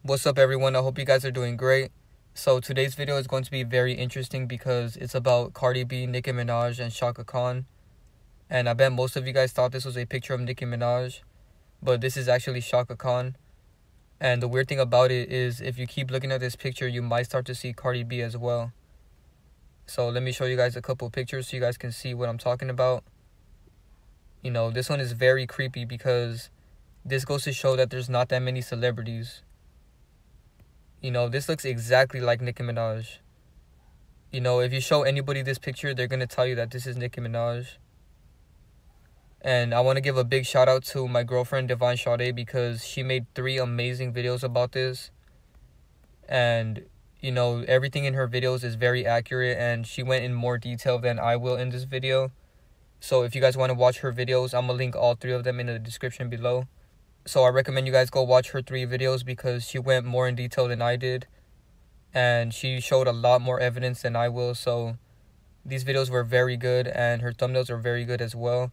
What's up, everyone? I hope you guys are doing great. So today's video is going to be very interesting because it's about Cardi B, Nicki Minaj, and Chaka Khan. And I bet most of you guys thought this was a picture of Nicki Minaj, but this is actually Chaka Khan. And the weird thing about it is if you keep looking at this picture, you might start to see Cardi B as well. So let me show you guys a couple of pictures so you guys can see what I'm talking about. You know, this one is very creepy because this goes to show that there's not that many celebrities. You know, this looks exactly like Nicki Minaj. You know, if you show anybody this picture, they're going to tell you that this is Nicki Minaj. And I want to give a big shout out to my girlfriend, Sade, because she made 3 amazing videos about this. And, you know, everything in her videos is very accurate, and she went in more detail than I will in this video. So if you guys want to watch her videos, I'm going to link all 3 of them in the description below. So I recommend you guys go watch her 3 videos because she went more in detail than I did. And she showed a lot more evidence than I will. So these videos were very good, and her thumbnails are very good as well.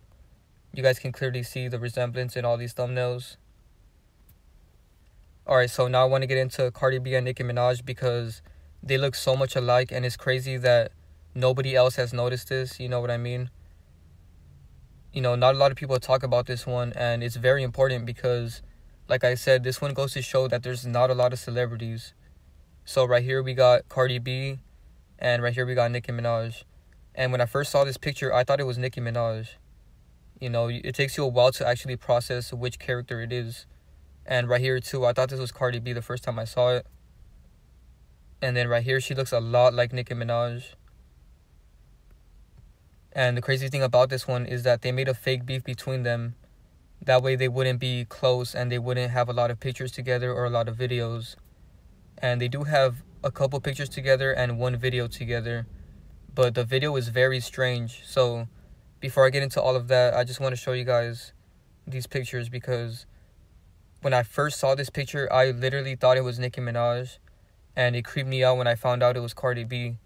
You guys can clearly see the resemblance in all these thumbnails. Alright, so now I want to get into Cardi B and Nicki Minaj because they look so much alike, and it's crazy that nobody else has noticed this. You know what I mean? You know, not a lot of people talk about this one, and it's very important because, like I said, this one goes to show that there's not a lot of celebrities. So right here we got Cardi B, and right here we got Nicki Minaj. And when I first saw this picture, I thought it was Nicki Minaj. You know, it takes you a while to actually process which character it is. And right here too, I thought this was Cardi B the first time I saw it. And then right here, she looks a lot like Nicki Minaj. And the crazy thing about this one is that they made a fake beef between them. That way they wouldn't be close and they wouldn't have a lot of pictures together or a lot of videos. And they do have a couple pictures together and 1 video together. But the video is very strange. So before I get into all of that, I just want to show you guys these pictures because when I first saw this picture, I literally thought it was Nicki Minaj. And it creeped me out when I found out it was Cardi B.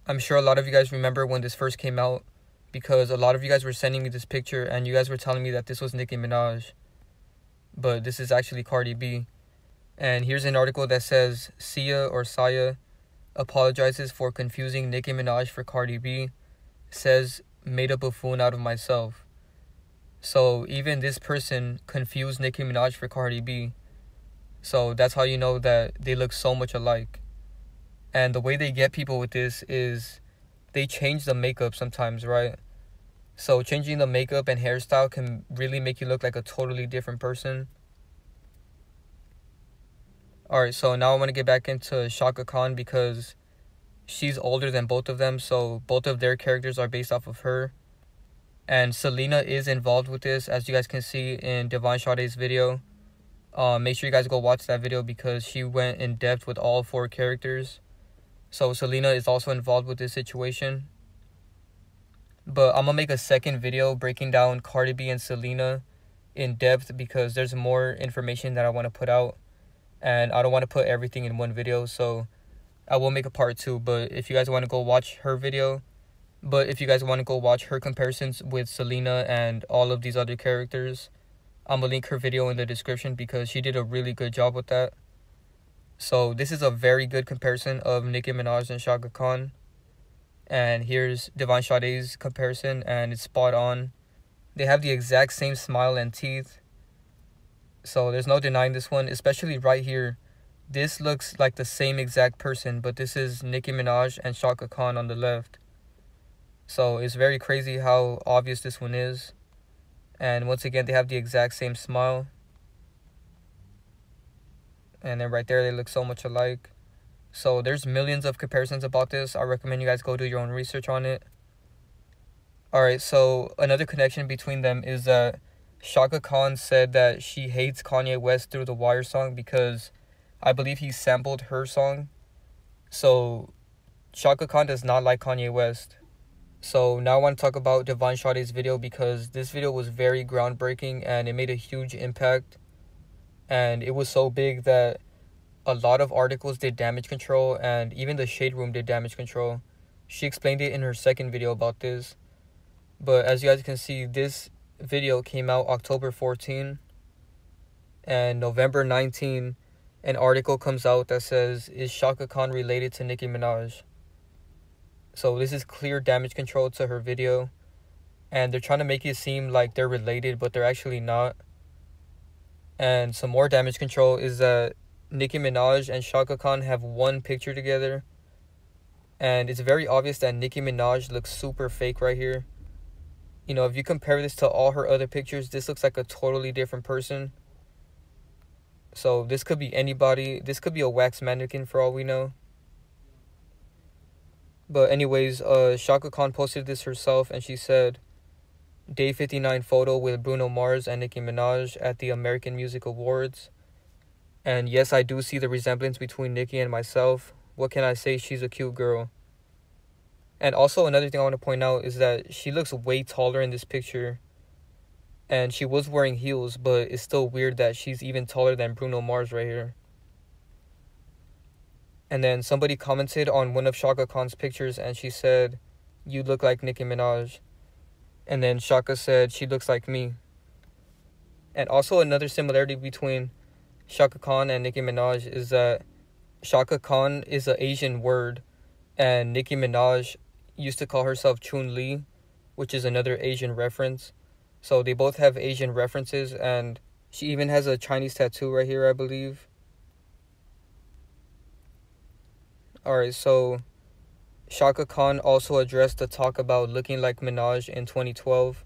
I'm sure a lot of you guys remember when this first came out because a lot of you guys were sending me this picture and you guys were telling me that this was Nicki Minaj. But this is actually Cardi B. And here's an article that says, Sia or Saya apologizes for confusing Nicki Minaj for Cardi B. Says, made a buffoon out of myself. So even this person confused Nicki Minaj for Cardi B. So that's how you know that they look so much alike. And the way they get people with this is they change the makeup sometimes, right? So changing the makeup and hairstyle can really make you look like a totally different person. Alright, so now I want to get back into Chaka Khan because she's older than both of them. So both of their characters are based off of her. And Selena is involved with this, as you guys can see in Sade's video. Make sure you guys go watch that video because she went in depth with all 4 characters. So Selena is also involved with this situation. But I'm going to make a second video breaking down Cardi B and Selena in depth because there's more information that I want to put out. And I don't want to put everything in one video. So I will make a part 2. But if you guys want to go watch her video. But if you guys want to go watch her comparisons with Selena and all of these other characters, I'm going to link her video in the description because she did a really good job with that. So this is a very good comparison of Nicki Minaj and Chaka Khan. And here's Sade's comparison, and it's spot on. They have the exact same smile and teeth. So there's no denying this one, especially right here. This looks like the same exact person, but this is Nicki Minaj and Chaka Khan on the left. So it's very crazy how obvious this one is. And once again, they have the exact same smile. And then right there, they look so much alike. So there's millions of comparisons about this. I recommend you guys go do your own research on it. Alright, so another connection between them is that Chaka Khan said that she hates Kanye West through the Wire song because I believe he sampled her song. So Chaka Khan does not like Kanye West. So now I want to talk about Sade's video because this video was very groundbreaking and it made a huge impact. And it was so big that a lot of articles did damage control and even the Shade Room did damage control. She explained it in her second video about this. But as you guys can see, this video came out October 14. And November 19, an article comes out that says, "Is Chaka Khan related to Nicki Minaj?" So this is clear damage control to her video. And they're trying to make it seem like they're related, but they're actually not. And some more damage control is that Nicki Minaj and Chaka Khan have one picture together. And it's very obvious that Nicki Minaj looks super fake right here. You know, if you compare this to all her other pictures, this looks like a totally different person. So this could be anybody. This could be a wax mannequin for all we know. But anyways, Chaka Khan posted this herself, and she said, "Day 59 photo with Bruno Mars and Nicki Minaj at the American Music Awards. And yes, I do see the resemblance between Nicki and myself. What can I say? She's a cute girl." And also another thing I want to point out is that she looks way taller in this picture. And she was wearing heels, but it's still weird that she's even taller than Bruno Mars right here. And then somebody commented on one of Chaka Khan's pictures, and she said, "You look like Nicki Minaj." And then Chaka said, "She looks like me." And also another similarity between Chaka Khan and Nicki Minaj is that Chaka Khan is an Asian word, and Nicki Minaj used to call herself Chun Li, which is another Asian reference. So they both have Asian references, and she even has a Chinese tattoo right here, I believe. Alright, so Chaka Khan also addressed the talk about looking like Minaj in 2012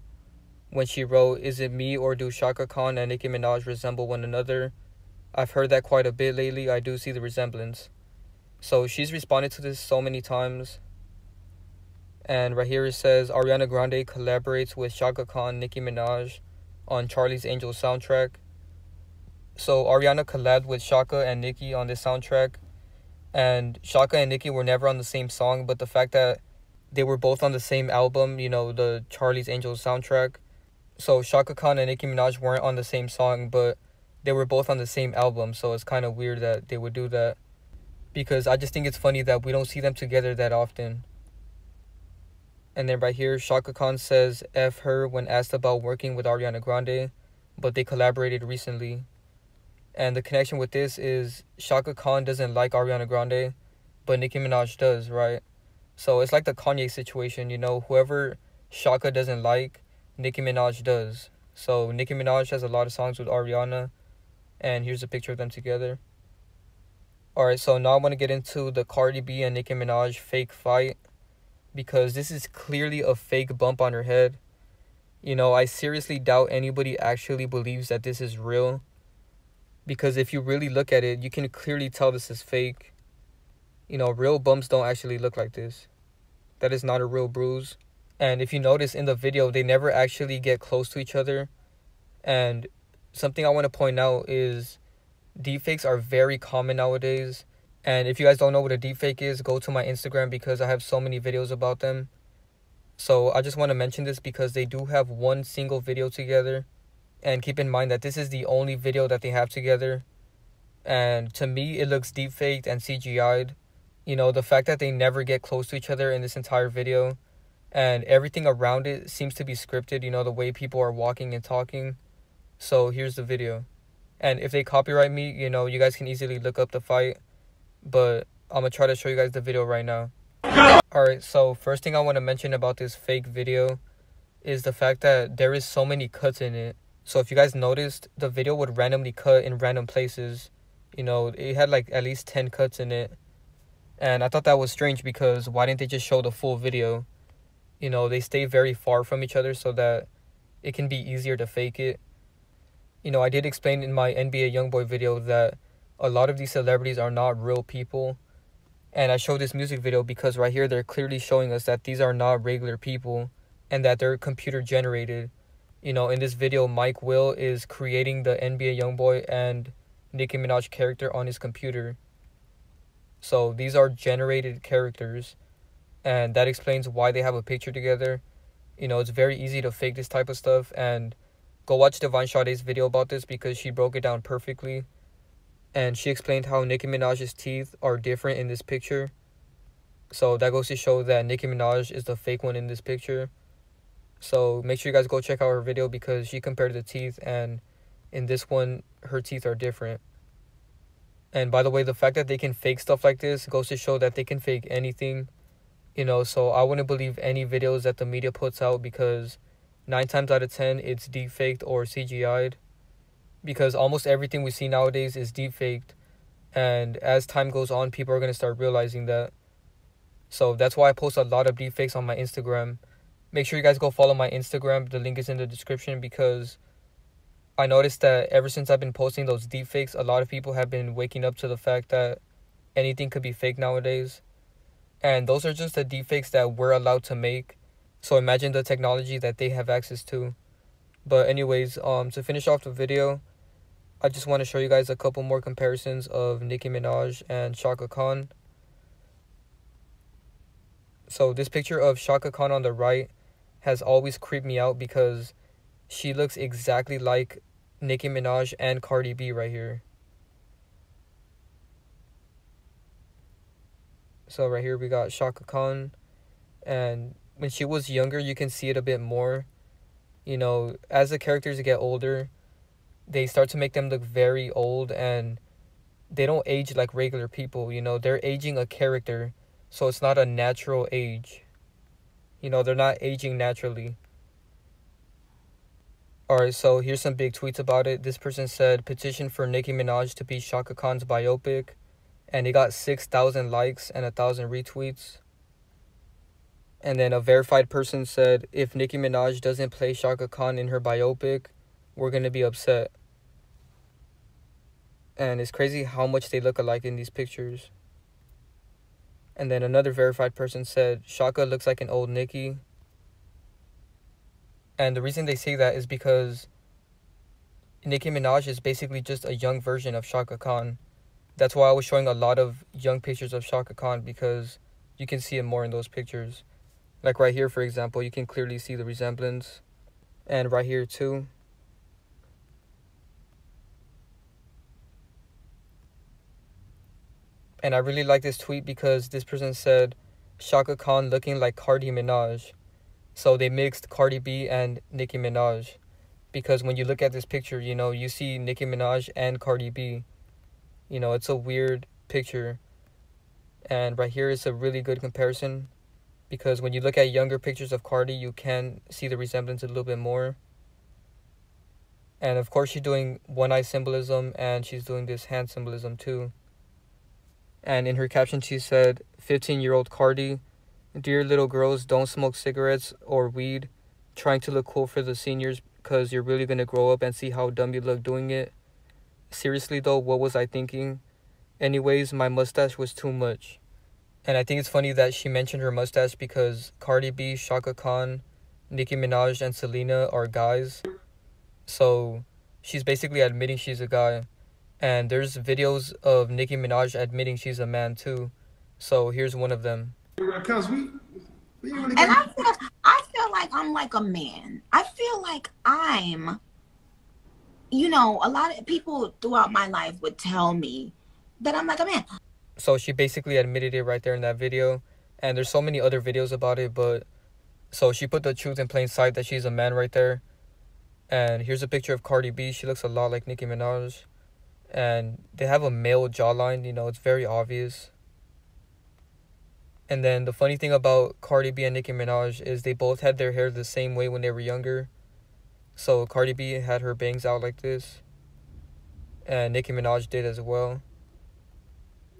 when she wrote, "Is it me or do Chaka Khan and Nicki Minaj resemble one another? I've heard that quite a bit lately. I do see the resemblance." So she's responded to this so many times. And right here it says, Ariana Grande collaborates with Chaka Khan, Nicki Minaj on Charlie's Angels soundtrack. So Ariana collabed with Chaka and Nicki on this soundtrack. And Chaka and Nicki were never on the same song, but the fact that they were both on the same album, you know, the Charlie's Angels soundtrack. So Chaka Khan and Nicki Minaj weren't on the same song, but they were both on the same album. So it's kind of weird that they would do that, because I just think it's funny that we don't see them together that often. And then right here, Chaka Khan says F her when asked about working with Ariana Grande, but they collaborated recently. And the connection with this is Chaka Khan doesn't like Ariana Grande, but Nicki Minaj does, right? So it's like the Kanye situation, you know, whoever Chaka doesn't like, Nicki Minaj does. So Nicki Minaj has a lot of songs with Ariana, and here's a picture of them together. Alright, so now I want to get into the Cardi B and Nicki Minaj fake fight, because this is clearly a fake bump on her head. You know, I seriously doubt anybody actually believes that this is real, because if you really look at it, you can clearly tell this is fake. You know, real bumps don't actually look like this. That is not a real bruise. And if you notice in the video, they never actually get close to each other. And something I want to point out is deepfakes are very common nowadays. And if you guys don't know what a deepfake is, go to my Instagram, because I have so many videos about them. So I just want to mention this because they do have one single video together. And keep in mind that this is the only video that they have together. And to me, it looks deepfaked and CGI'd. You know, the fact that they never get close to each other in this entire video, and everything around it seems to be scripted, you know, the way people are walking and talking. So here's the video. And if they copyright me, you know, you guys can easily look up the fight. But I'm going to try to show you guys the video right now. Alright, so first thing I want to mention about this fake video is the fact that there is so many cuts in it. So if you guys noticed, the video would randomly cut in random places. You know, it had like at least 10 cuts in it. And I thought that was strange, because why didn't they just show the full video? You know, they stay very far from each other so that it can be easier to fake it. You know, I did explain in my NBA YoungBoy video that a lot of these celebrities are not real people. And I showed this music video because right here they're clearly showing us that these are not regular people and that they're computer generated. You know, in this video, Mike Will is creating the NBA YoungBoy and Nicki Minaj character on his computer. So these are generated characters, and that explains why they have a picture together. You know, it's very easy to fake this type of stuff, and go watch Divine Sade's video about this because she broke it down perfectly. And she explained how Nicki Minaj's teeth are different in this picture. So that goes to show that Nicki Minaj is the fake one in this picture. So make sure you guys go check out her video because she compared the teeth, and in this one, her teeth are different. And by the way, the fact that they can fake stuff like this goes to show that they can fake anything, you know. So I wouldn't believe any videos that the media puts out, because 9 times out of 10 it's deep faked or CGI'd, because almost everything we see nowadays is deep faked. And as time goes on, people are going to start realizing that. So that's why I post a lot of deepfakes on my Instagram. Make sure you guys go follow my Instagram. The link is in the description, because I noticed that ever since I've been posting those deepfakes, a lot of people have been waking up to the fact that anything could be fake nowadays. And those are just the deepfakes that we're allowed to make. So imagine the technology that they have access to. But anyways, to finish off the video, I just want to show you guys a couple more comparisons of Nicki Minaj and Chaka Khan. So this picture of Chaka Khan on the right has always creeped me out, because she looks exactly like Nicki Minaj and Cardi B right here. So right here we got Chaka Khan, and when she was younger you can see it a bit more. You know, as the characters get older, they start to make them look very old, and they don't age like regular people, you know. They're aging a character, so it's not a natural age. You know, they're not aging naturally. Alright, so here's some big tweets about it. This person said, petition for Nicki Minaj to be Chaka Khan's biopic. And it got 6,000 likes and 1,000 retweets. And then a verified person said, if Nicki Minaj doesn't play Chaka Khan in her biopic, we're going to be upset. And it's crazy how much they look alike in these pictures. And then another verified person said, Chaka looks like an old Nicki. And the reason they say that is because Nicki Minaj is basically just a young version of Chaka Khan. That's why I was showing a lot of young pictures of Chaka Khan, because you can see it more in those pictures. Like right here, for example, you can clearly see the resemblance. And right here too. And I really like this tweet because this person said, Chaka Khan looking like Cardi Minaj. So they mixed Cardi B and Nicki Minaj. Because when you look at this picture, you know, you see Nicki Minaj and Cardi B. You know, it's a weird picture. And right here is a really good comparison, because when you look at younger pictures of Cardi, you can see the resemblance a little bit more. And of course she's doing one eye symbolism, and she's doing this hand symbolism too. And in her caption she said, 15-year-old Cardi, dear little girls, don't smoke cigarettes or weed trying to look cool for the seniors, because you're really going to grow up and see how dumb you look doing it. Seriously though, what was I thinking? Anyways, my mustache was too much. And I think it's funny that she mentioned her mustache, because Cardi B, Chaka Khan, Nicki Minaj, and Selena are guys. So she's basically admitting she's a guy. And there's videos of Nicki Minaj admitting she's a man too. So here's one of them. Because I feel like I'm like a man. I feel like I'm, you know, a lot of people throughout my life would tell me that I'm like a man. So she basically admitted it right there in that video. And there's so many other videos about it, but so she put the truth in plain sight that she's a man right there. And here's a picture of Cardi B. She looks a lot like Nicki Minaj. And they have a male jawline, you know, it's very obvious. And then the funny thing about Cardi B and Nicki Minaj is they both had their hair the same way when they were younger. So Cardi B had her bangs out like this, and Nicki Minaj did as well.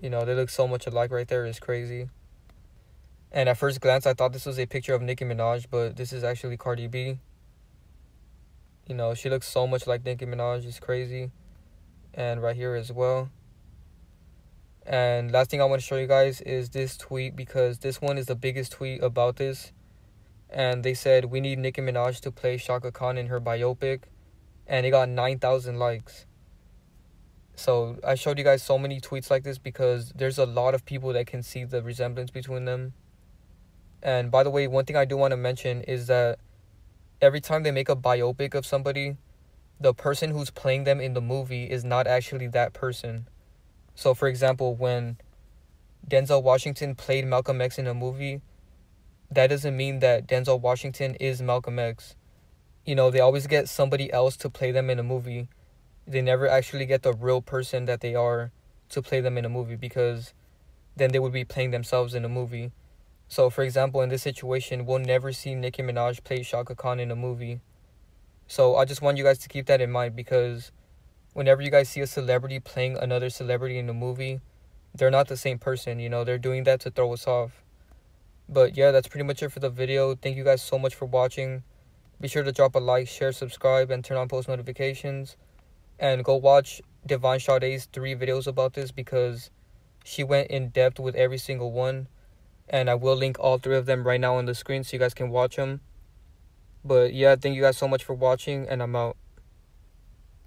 You know, they look so much alike right there. It's crazy. And at first glance, I thought this was a picture of Nicki Minaj, but this is actually Cardi B. You know, she looks so much like Nicki Minaj. It's crazy. And right here as well. And last thing I want to show you guys is this tweet, because this one is the biggest tweet about this. And they said, we need Nicki Minaj to play Chaka Khan in her biopic. And it got 9,000 likes. So I showed you guys so many tweets like this because there's a lot of people that can see the resemblance between them. And by the way, one thing I do want to mention is that every time they make a biopic of somebody, the person who's playing them in the movie is not actually that person. So for example, when Denzel Washington played Malcolm X in a movie, that doesn't mean that Denzel Washington is Malcolm X. You know, they always get somebody else to play them in a movie. They never actually get the real person that they are to play them in a movie, because then they would be playing themselves in a movie. So, for example, in this situation, we'll never see Nicki Minaj play Chaka Khan in a movie. So I just want you guys to keep that in mind, because whenever you guys see a celebrity playing another celebrity in a movie, they're not the same person, you know, they're doing that to throw us off. But yeah, that's pretty much it for the video. Thank you guys so much for watching. Be sure to drop a like, share, subscribe, and turn on post notifications. And go watch Divine Sade's 3 videos about this, because she went in depth with every single one. And I will link all 3 of them right now on the screen so you guys can watch them. But yeah, thank you guys so much for watching, and I'm out.